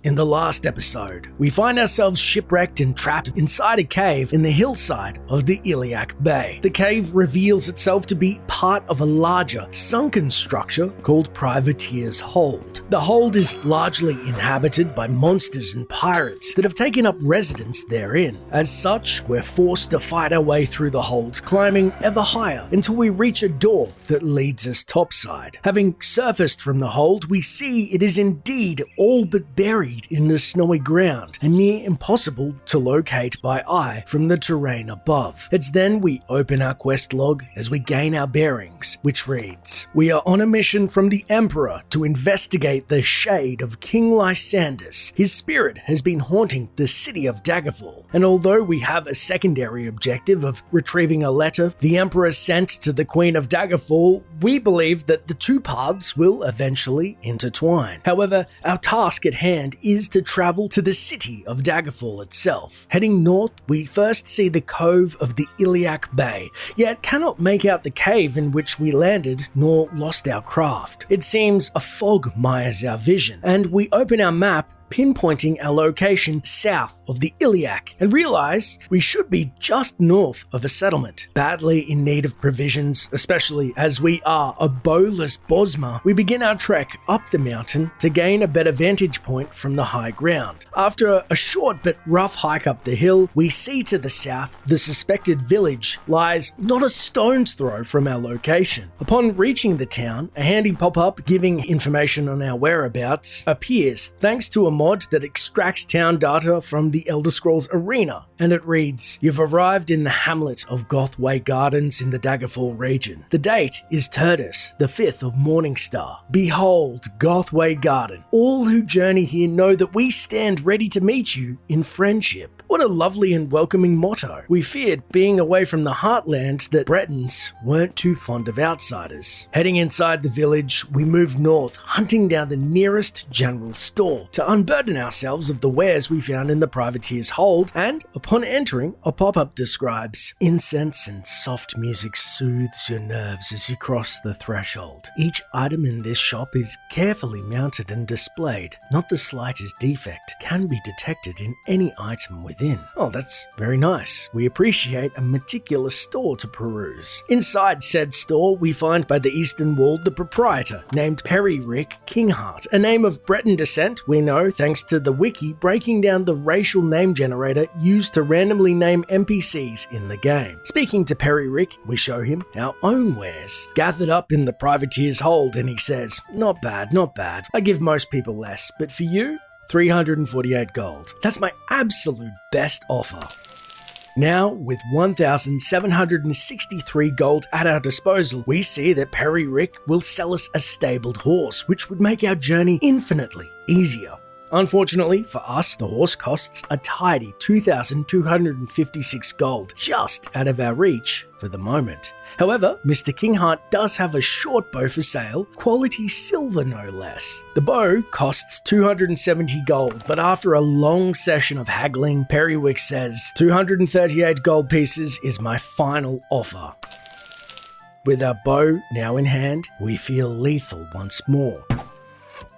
In the last episode, we find ourselves shipwrecked and trapped inside a cave in the hillside of the Iliac Bay. The cave reveals itself to be part of a larger, sunken structure called Privateer's Hold. The hold is largely inhabited by monsters and pirates that have taken up residence therein. As such, we're forced to fight our way through the hold, climbing ever higher until we reach a door that leads us topside. Having surfaced from the hold, we see it is indeed all but buried in the snowy ground and near impossible to locate by eye from the terrain above. It's then we open our quest log as we gain our bearings, which reads, "We are on a mission from the Emperor to investigate the shade of King Lysandus. His spirit has been haunting the city of Daggerfall, and although we have a secondary objective of retrieving a letter the Emperor sent to the Queen of Daggerfall, we believe that the two paths will eventually intertwine. However, our task at hand is to travel to the city of Daggerfall itself. Heading north, we first see the cove of the Iliac Bay, yet cannot make out the cave in which we landed nor lost our craft. It seems a fog mires our vision, and we open our map pinpointing our location south of the Iliac and realize we should be just north of a settlement. Badly in need of provisions, especially as we are a bowless Bosma, we begin our trek up the mountain to gain a better vantage point from the high ground. After a short but rough hike up the hill, we see to the south the suspected village lies not a stone's throw from our location. Upon reaching the town, a handy pop-up giving information on our whereabouts appears thanks to a mod that extracts town data from the Elder Scrolls Arena, and it reads, "You've arrived in the hamlet of Gothway Gardens in the Daggerfall region. The date is Turdus, the 5th of Morningstar. Behold, Gothway Garden. All who journey here know that we stand ready to meet you in friendship." What a lovely and welcoming motto. We feared being away from the heartland that Bretons weren't too fond of outsiders. Heading inside the village, we move north, hunting down the nearest general store to unburden ourselves of the wares we found in the Privateer's Hold, and upon entering, a pop-up describes, "Incense and soft music soothes your nerves as you cross the threshold. Each item in this shop is carefully mounted and displayed. Not the slightest defect can be detected in any item within." Oh, that's very nice. We appreciate a meticulous store to peruse. Inside said store, we find by the eastern wall the proprietor, named Perry Rick Kingheart, a name of Breton descent we know thanks to the wiki breaking down the racial name generator used to randomly name NPCs in the game. Speaking to Perry Rick, we show him our own wares, gathered up in the Privateer's Hold, and he says, "Not bad, not bad. I give most people less, but for you, 348 gold. That's my absolute best offer." Now, with 1,763 gold at our disposal, we see that Perry Rick will sell us a stabled horse, which would make our journey infinitely easier. Unfortunately for us, the horse costs a tidy 2,256 gold, just out of our reach for the moment. However, Mr. Kingheart does have a short bow for sale, quality silver no less. The bow costs 270 gold, but after a long session of haggling, Periwick says, 238 gold pieces is my final offer. With our bow now in hand, we feel lethal once more.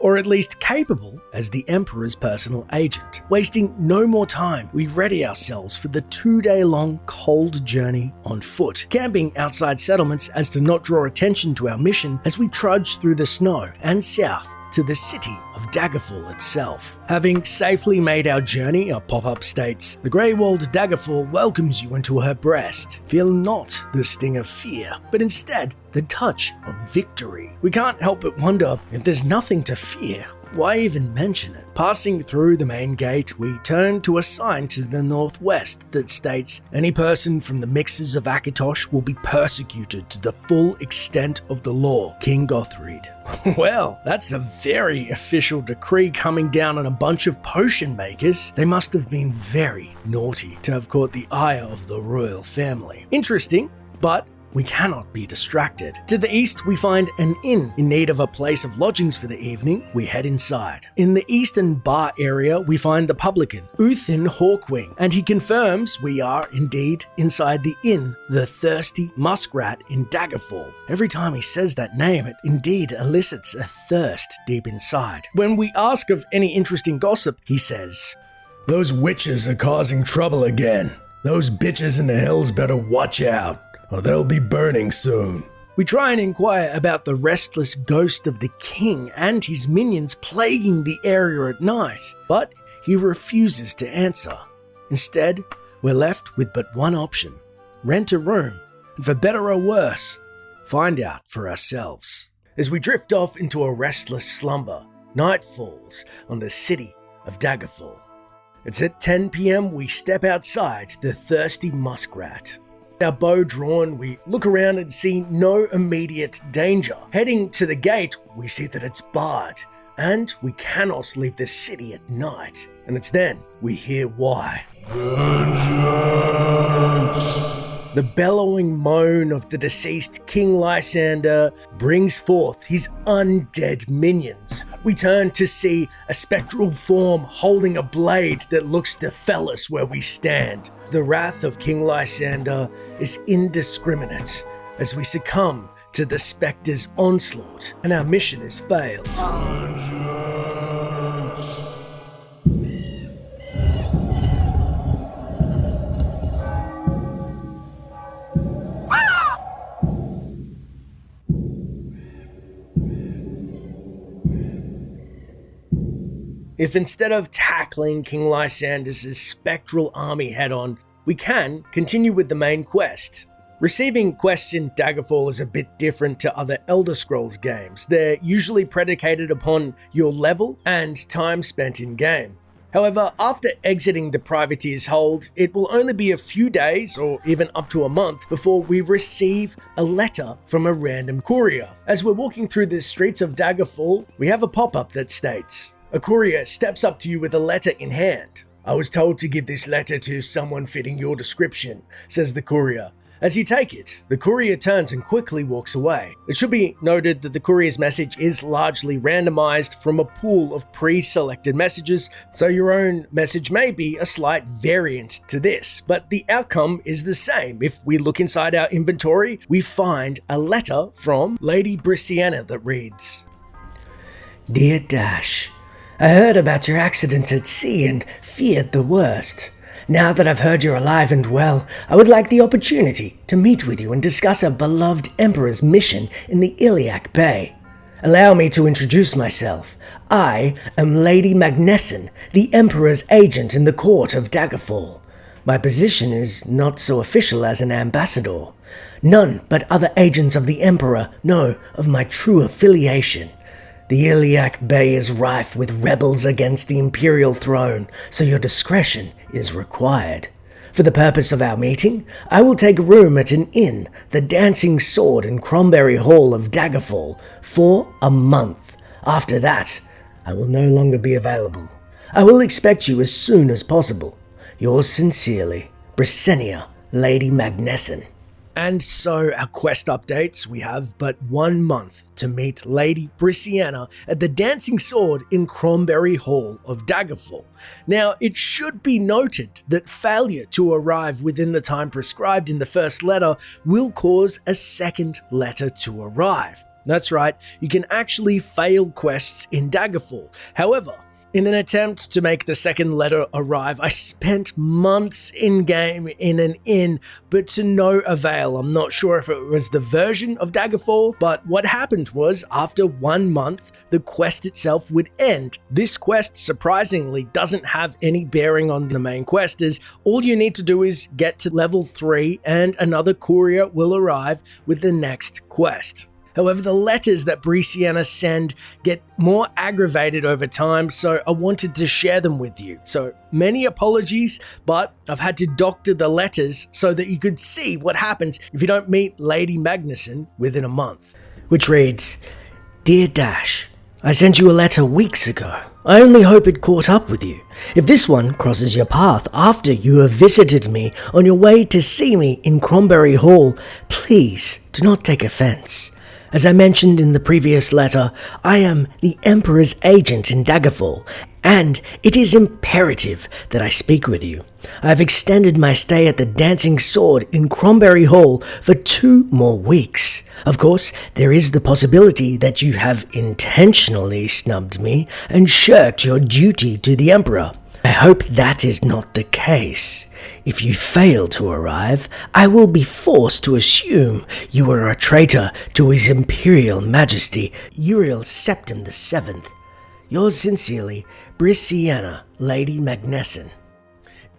Or at least capable as the Emperor's personal agent. Wasting no more time, we ready ourselves for the 2-day-long cold journey on foot, camping outside settlements as to not draw attention to our mission as we trudge through the snow and south to the city of Daggerfall itself. Having safely made our journey, a pop-up states, "The grey-walled Daggerfall welcomes you into her breast. Feel not the sting of fear, but instead the touch of victory." We can't help but wonder, if there's nothing to fear, why even mention it? Passing through the main gate, we turn to a sign to the northwest that states, "Any person from the mixes of Akatosh will be persecuted to the full extent of the law. King Gothried." Well, that's a very official decree coming down on a bunch of potion makers. They must have been very naughty to have caught the ire of the royal family. Interesting, but we cannot be distracted. To the east, we find an inn. In need of a place of lodgings for the evening, we head inside. In the eastern bar area, we find the publican, Uthin Hawkwing, and he confirms we are indeed inside the inn, the Thirsty Muskrat in Daggerfall. Every time he says that name, it indeed elicits a thirst deep inside. When we ask of any interesting gossip, he says, "Those witches are causing trouble again. Those bitches in the hills better watch out, or they'll be burning soon." We try and inquire about the restless ghost of the king and his minions plaguing the area at night, but he refuses to answer. Instead, we're left with but one option: rent a room, and for better or worse, find out for ourselves. As we drift off into a restless slumber, night falls on the city of Daggerfall. It's at 10 p.m. we step outside the Thirsty Muskrat. Our bow drawn, we look around and see no immediate danger. Heading to the gate, we see that it's barred, and we cannot leave the city at night. And it's then we hear why. The bellowing moan of the deceased King Lysander brings forth his undead minions. We turn to see a spectral form holding a blade that looks to fell us where we stand. The wrath of King Lysander is indiscriminate as we succumb to the spectre's onslaught, and our mission is failed. If instead of tackling King Lysander's spectral army head-on, we can continue with the main quest. Receiving quests in Daggerfall is a bit different to other Elder Scrolls games. They're usually predicated upon your level and time spent in-game. However, after exiting the Privateer's hold, it will only be a few days or even up to a month before we receive a letter from a random courier. As we're walking through the streets of Daggerfall, we have a pop-up that states, "A courier steps up to you with a letter in hand. I was told to give this letter to someone fitting your description," says the courier. As you take it, the courier turns and quickly walks away. It should be noted that the courier's message is largely randomized from a pool of pre-selected messages, so your own message may be a slight variant to this, but the outcome is the same. If we look inside our inventory, we find a letter from Lady Magnessen that reads, "Dear Dash, I heard about your accident at sea and feared the worst. Now that I've heard you're alive and well, I would like the opportunity to meet with you and discuss our beloved Emperor's mission in the Iliac Bay. Allow me to introduce myself. I am Lady Magnessen, the Emperor's agent in the court of Daggerfall. My position is not so official as an ambassador. None but other agents of the Emperor know of my true affiliation. The Iliac Bay is rife with rebels against the Imperial throne, so your discretion is required. For the purpose of our meeting, I will take a room at an inn, the Dancing Sword in Cromberry Hall of Daggerfall, for a month. After that, I will no longer be available. I will expect you as soon as possible. Yours sincerely, Brysenia, Lady Magnessen." And so our quest updates, we have but 1 month to meet Lady Brysenia at the Dancing Sword in Cromberry Hall of Daggerfall. Now, it should be noted that failure to arrive within the time prescribed in the first letter will cause a second letter to arrive. That's right, you can actually fail quests in Daggerfall. However, in an attempt to make the second letter arrive, I spent months in-game in an inn, but to no avail. I'm not sure if it was the version of Daggerfall, but what happened was, after 1 month, the quest itself would end. This quest, surprisingly, doesn't have any bearing on the main quest, as all you need to do is get to level 3 and another courier will arrive with the next quest. However, the letters that Brysenia send get more aggravated over time, so I wanted to share them with you. So many apologies, but I've had to doctor the letters so that you could see what happens if you don't meet Lady Magnessen within a month. Which reads, "Dear Dash, I sent you a letter weeks ago. I only hope it caught up with you. If this one crosses your path after you have visited me on your way to see me in Cromberry Hall, please do not take offense. As I mentioned in the previous letter, I am the Emperor's agent in Daggerfall, and it is imperative that I speak with you. I have extended my stay at the Dancing Sword in Cromberry Hall for 2 more weeks. Of course, there is the possibility that you have intentionally snubbed me and shirked your duty to the Emperor. I hope that is not the case. If you fail to arrive, I will be forced to assume you are a traitor to His Imperial Majesty, Uriel Septim VII. Yours sincerely, Brissiana, Lady Magnessen.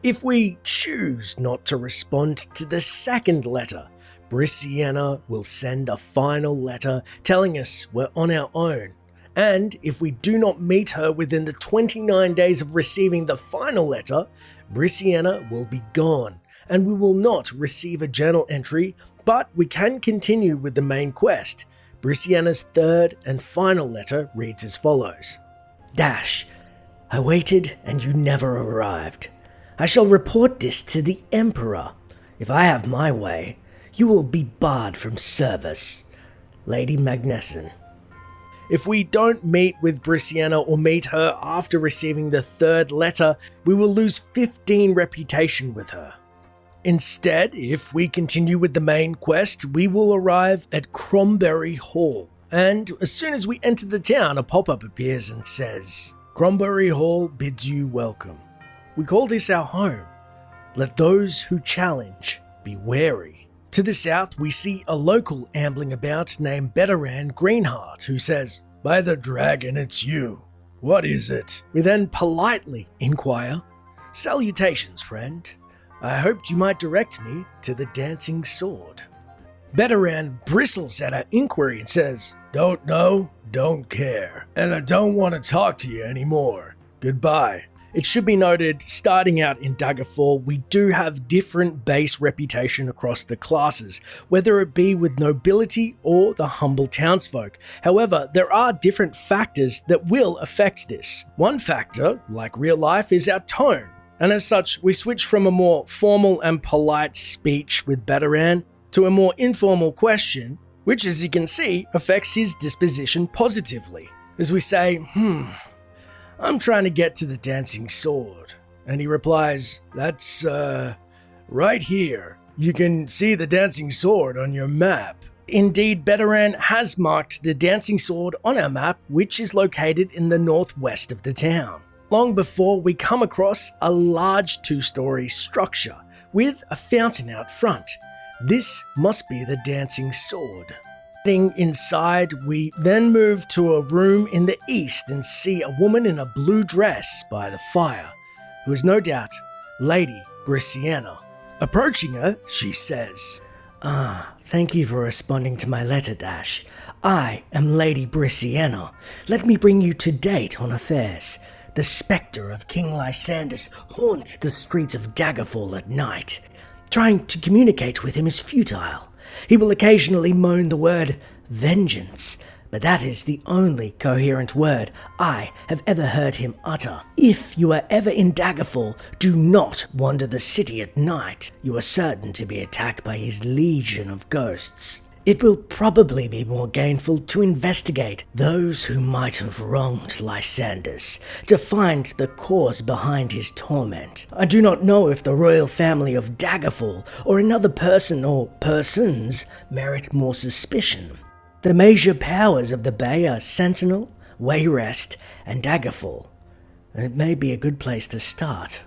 If we choose not to respond to the second letter, Brissiana will send a final letter telling us we're on our own. And if we do not meet her within the 29 days of receiving the final letter, Brissiana will be gone, and we will not receive a journal entry, but we can continue with the main quest. Brissiana's third and final letter reads as follows. Dash, I waited and you never arrived. I shall report this to the Emperor. If I have my way, you will be barred from service. Lady Magnessen. If we don't meet with Brissiana or meet her after receiving the third letter, we will lose 15 reputation with her. Instead, if we continue with the main quest, we will arrive at Cromberry Hall. And as soon as we enter the town, a pop-up appears and says, Cromberry Hall bids you welcome. We call this our home. Let those who challenge be wary. To the south, we see a local ambling about named Betteran Greenheart, who says, By the dragon, it's you. What is it? We then politely inquire, Salutations, friend. I hoped you might direct me to the Dancing Sword. Betteran bristles at our inquiry and says, Don't know, don't care, and I don't want to talk to you anymore. Goodbye. It should be noted, starting out in Daggerfall, we do have different base reputation across the classes, whether it be with nobility or the humble townsfolk. However, there are different factors that will affect this. One factor, like real life, is our tone, and as such, we switch from a more formal and polite speech with Betteran to a more informal question, which, as you can see, affects his disposition positively. As we say, I'm trying to get to the Dancing Sword. And he replies, That's, right here. You can see the Dancing Sword on your map. Indeed, Betteran has marked the Dancing Sword on our map, which is located in the northwest of the town. Long before we come across a large 2-story structure with a fountain out front. This must be the Dancing Sword. Inside, we then move to a room in the east and see a woman in a blue dress by the fire, who is no doubt Lady Brissiana. Approaching her, she says, Thank you for responding to my letter, Dash. I am Lady Brissiana. Let me bring you to date on affairs. The spectre of King Lysandus haunts the streets of Daggerfall at night. Trying to communicate with him is futile. He will occasionally moan the word vengeance, but that is the only coherent word I have ever heard him utter. If you are ever in Daggerfall, do not wander the city at night. You are certain to be attacked by his legion of ghosts. It will probably be more gainful to investigate those who might have wronged Lysandus, to find the cause behind his torment. I do not know if the royal family of Daggerfall or another person or persons merit more suspicion. The major powers of the Bay are Sentinel, Wayrest, and Daggerfall. It may be a good place to start.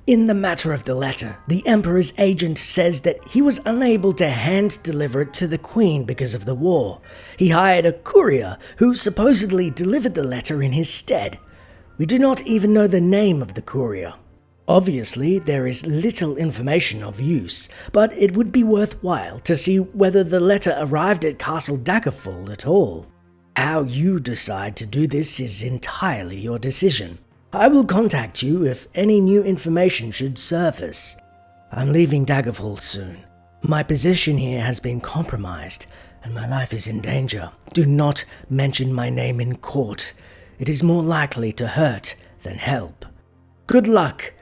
In the matter of the letter, the Emperor's agent says that he was unable to hand-deliver it to the Queen because of the war. He hired a courier who supposedly delivered the letter in his stead. We do not even know the name of the courier. Obviously, there is little information of use, but it would be worthwhile to see whether the letter arrived at Castle Daggerfall at all. How you decide to do this is entirely your decision. I will contact you if any new information should surface. I'm leaving Daggerfall soon. My position here has been compromised, and my life is in danger. Do not mention my name in court. it is more likely to hurt than help. Good luck,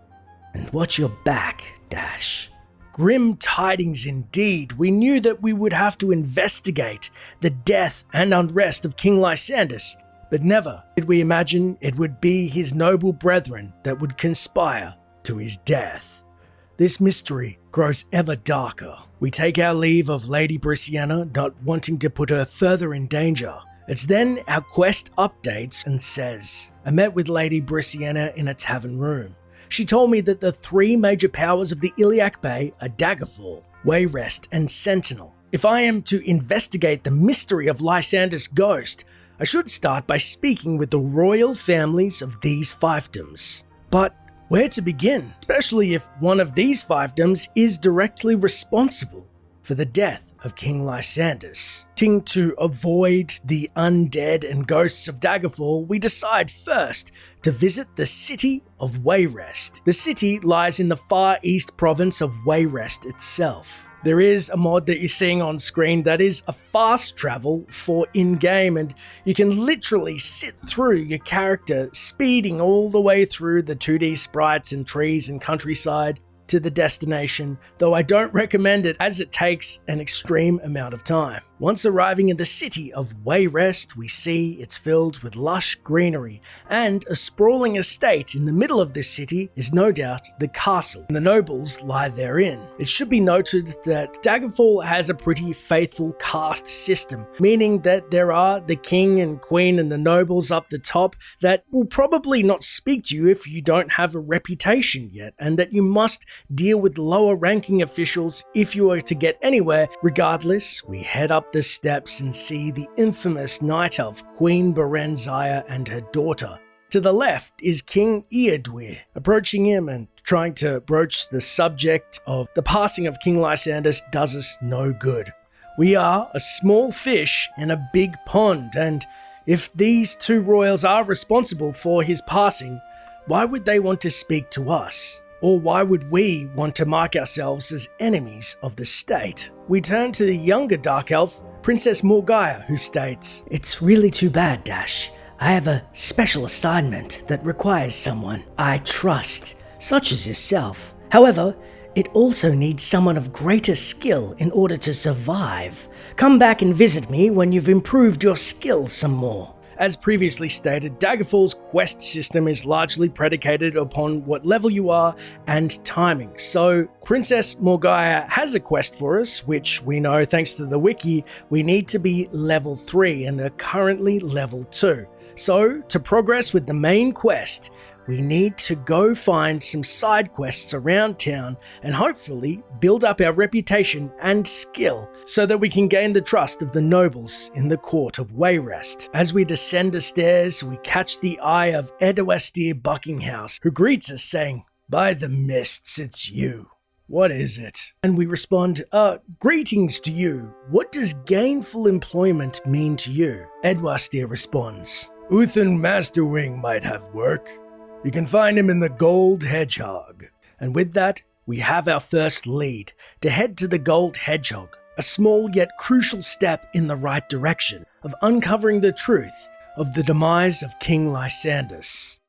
and watch your back, Dash. Grim tidings indeed. We knew that we would have to investigate the death and unrest of King Lysandus, but never did we imagine it would be his noble brethren that would conspire to his death. This mystery grows ever darker. We take our leave of Lady Brisciana, not wanting to put her further in danger. It's then our quest updates and says, I met with Lady Brisciana in a tavern room. She told me that the three major powers of the Iliac Bay are Daggerfall, Wayrest, and Sentinel. If I am to investigate the mystery of Lysandus' ghost, I should start by speaking with the royal families of these fiefdoms. But where to begin, especially if one of these fiefdoms is directly responsible for the death of King Lysandus. To avoid the undead and ghosts of Daggerfall, we decide first to visit the City of Wayrest. The city lies in the far east province of Wayrest itself. There is a mod that you're seeing on screen that is a fast travel for in-game, and you can literally sit through your character speeding all the way through the 2D sprites and trees and countryside to the destination, though I don't recommend it as it takes an extreme amount of time. Once arriving in the City of Wayrest, we see it's filled with lush greenery, and a sprawling estate in the middle of this city is no doubt the castle, and the nobles lie therein. It should be noted that Daggerfall has a pretty faithful caste system, meaning that there are the king and queen and the nobles up the top that will probably not speak to you if you don't have a reputation yet, and that you must deal with lower ranking officials if you are to get anywhere. Regardless, we head up the steps and see the infamous night elf Queen Berenzia and her daughter. To the left is King Eadwyr. Approaching him and trying to broach the subject of the passing of King Lysandus does us no good. We are a small fish in a big pond, and if these two royals are responsible for his passing, why would they want to speak to us? Or why would we want to mark ourselves as enemies of the state? We turn to the younger Dark Elf, Princess Morgaya, who states, It's really too bad, Dash. I have a special assignment that requires someone I trust, such as yourself. However, it also needs someone of greater skill in order to survive. Come back and visit me when you've improved your skills some more. As previously stated, Daggerfall's quest system is largely predicated upon what level you are and timing. So Princess Morgaya has a quest for us, which we know thanks to the wiki, we need to be level 3 and are currently level 2. So to progress with the main quest, we need to go find some side quests around town and hopefully build up our reputation and skill so that we can gain the trust of the nobles in the court of Wayrest. As we descend the stairs, we catch the eye of Edwestir Buckinghouse, who greets us saying, By the mists, it's you. What is it? And we respond, greetings to you. What does gainful employment mean to you? Edwestir responds, Uthan Masterwing might have work. You can find him in the Gold Hedgehog. And with that, we have our first lead, to head to the Gold Hedgehog, a small yet crucial step in the right direction of uncovering the truth of the demise of King Lysandus.